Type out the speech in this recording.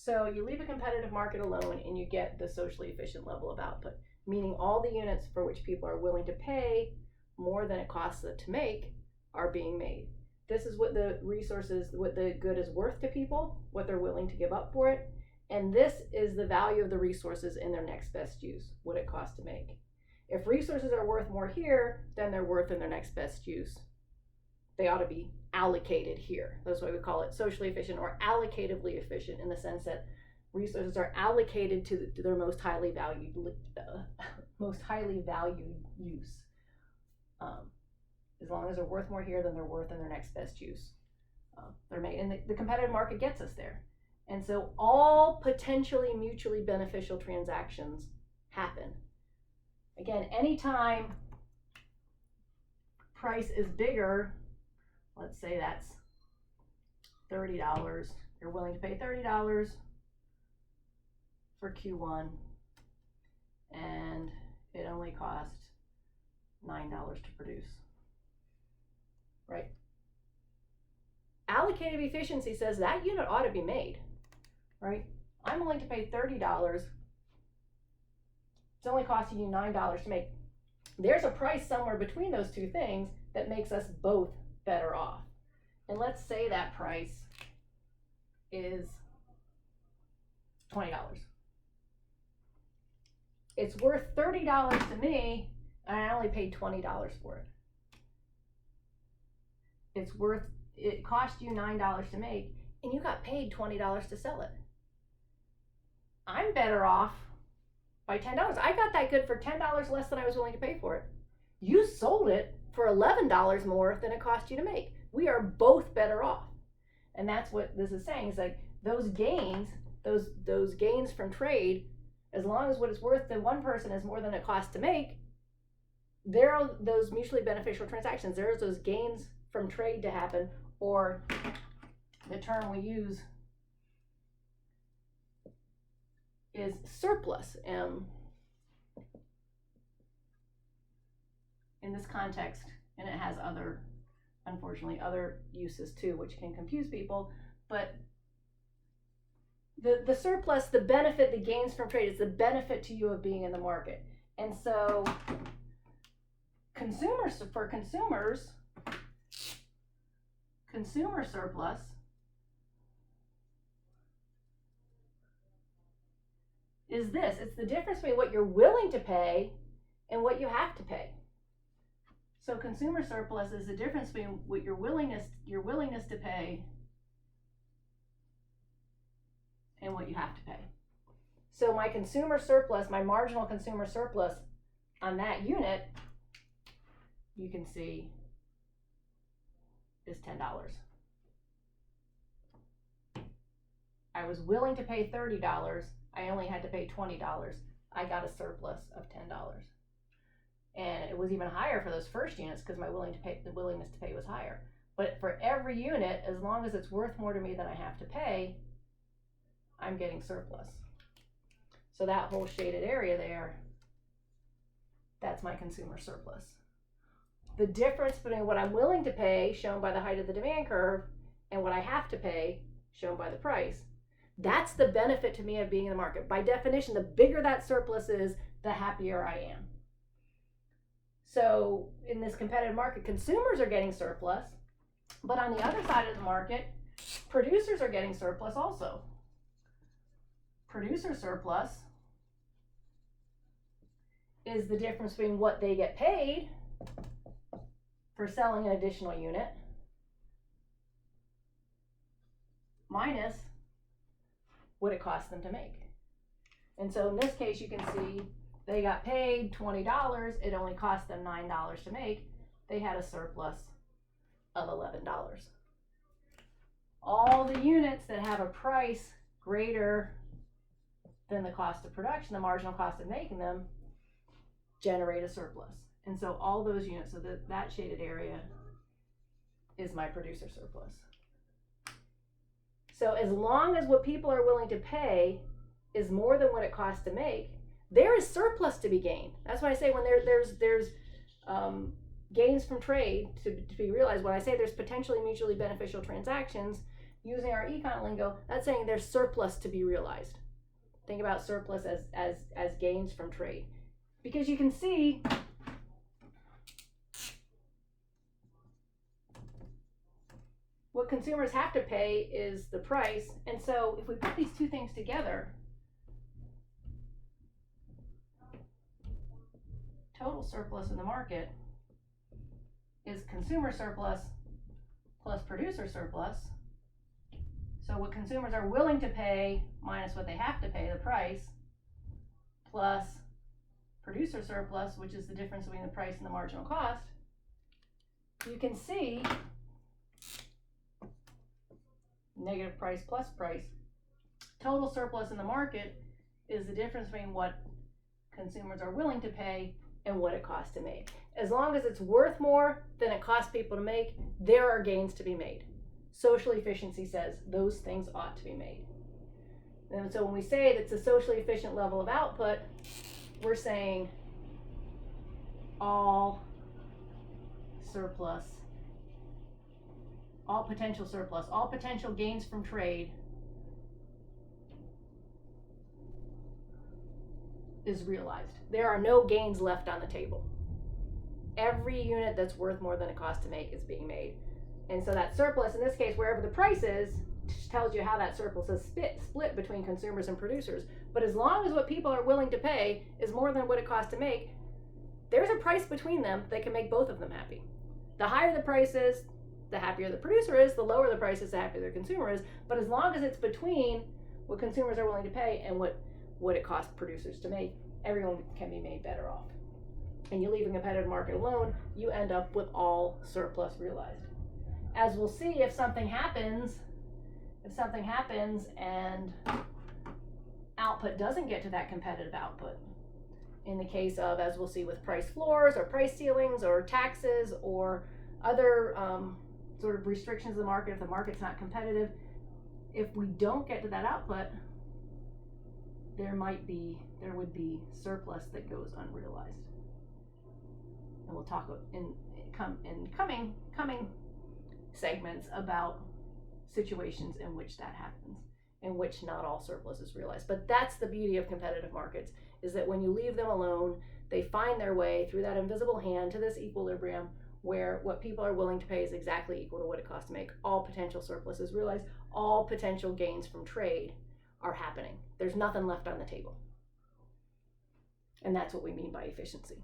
So you leave a competitive market alone and you get the socially efficient level of output, meaning all the units for which people are willing to pay more than it costs them to make are being made. This is what the resources, what the good is worth to people, what they're willing to give up for it. And this is the value of the resources in their next best use, what it costs to make. If resources are worth more here than they're worth in their next best use, they ought to be allocated here. That's why we call it socially efficient or allocatively efficient, in the sense that resources are allocated to their most highly valued use. As long as they're worth more here than they're worth in their next best use, they're made. And the competitive market gets us there. And so all potentially mutually beneficial transactions happen. Again, anytime price is bigger, let's say that's $30, you're willing to pay $30 for Q1, and it only cost $9 to produce, right? Allocative efficiency says that unit ought to be made, right? I'm willing to pay $30. It's only costing you $9 to make. There's a price somewhere between those two things that makes us both better off. And let's say that price is $20. It's worth $30 to me, and I only paid $20 for it. It cost you $9 to make, and you got paid $20 to sell it. I'm better off by $10. I got that good for $10 less than I was willing to pay for it. You sold it for $11 more than it cost you to make. We are both better off. And that's what this is saying. Is like those gains, those gains from trade, as long as what it's worth to one person is more than it costs to make, there are those mutually beneficial transactions. There's those gains from trade to happen, or the term we use is surplus. In this context, and it has unfortunately other uses too, which can confuse people, but the surplus, the benefit, the gains from trade is the benefit to you of being in the market. And so consumer surplus is this. It's the difference between what you're willing to pay and what you have to pay. So consumer surplus is the difference between what your willingness to pay and what you have to pay. So my consumer surplus, my marginal consumer surplus on that unit, you can see, is $10. I was willing to pay $30. I only had to pay $20. I got a surplus of $10. And it was even higher for those first units because the willingness to pay was higher. But for every unit, as long as it's worth more to me than I have to pay, I'm getting surplus. So that whole shaded area there, that's my consumer surplus. The difference between what I'm willing to pay, shown by the height of the demand curve, and what I have to pay, shown by the price, that's the benefit to me of being in the market. By definition, the bigger that surplus is, the happier I am. So in this competitive market, consumers are getting surplus, but on the other side of the market, producers are getting surplus also. Producer surplus is the difference between what they get paid for selling an additional unit minus what it costs them to make. And so in this case, you can see they got paid $20. It only cost them $9 to make. They had a surplus of $11. All the units that have a price greater than the cost of production, the marginal cost of making them, generate a surplus. And so all those units, so that shaded area is my producer surplus. So as long as what people are willing to pay is more than what it costs to make, there is surplus to be gained. That's why I say when there's gains from trade to be realized. When I say there's potentially mutually beneficial transactions, using our econ lingo, that's saying there's surplus to be realized. Think about surplus as gains from trade. Because you can see what consumers have to pay is the price. And so if we put these two things together, total surplus in the market is consumer surplus plus producer surplus. So what consumers are willing to pay minus what they have to pay, the price, plus producer surplus, which is the difference between the price and the marginal cost. You can see negative price plus price. Total surplus in the market is the difference between what consumers are willing to pay and what it costs to make. As long as it's worth more than it costs people to make, there are gains to be made. Social efficiency says those things ought to be made. And so when we say that's a socially efficient level of output, we're saying all surplus, all potential surplus, all potential gains from trade is realized. There are no gains left on the table. Every unit that's worth more than it costs to make is being made. And so that surplus, in this case, wherever the price is, tells you how that surplus is split between consumers and producers. But as long as what people are willing to pay is more than what it costs to make, there's a price between them that can make both of them happy. The higher the price is, the happier the producer is. The lower the price is, the happier the consumer is. But as long as it's between what consumers are willing to pay and what it costs producers to make, everyone can be made better off. And you leave a competitive market alone, you end up with all surplus realized. As we'll see, if something happens and output doesn't get to that competitive output, in the case of, as we'll see with price floors or price ceilings or taxes or other sort of restrictions of the market, if the market's not competitive, if we don't get to that output, there would be surplus that goes unrealized. And we'll talk in coming segments about situations in which that happens, in which not all surplus is realized. But that's the beauty of competitive markets, is that when you leave them alone, they find their way through that invisible hand to this equilibrium where what people are willing to pay is exactly equal to what it costs to make. All potential surplus is realized. All potential gains from trade are happening. There's nothing left on the table. And that's what we mean by efficiency.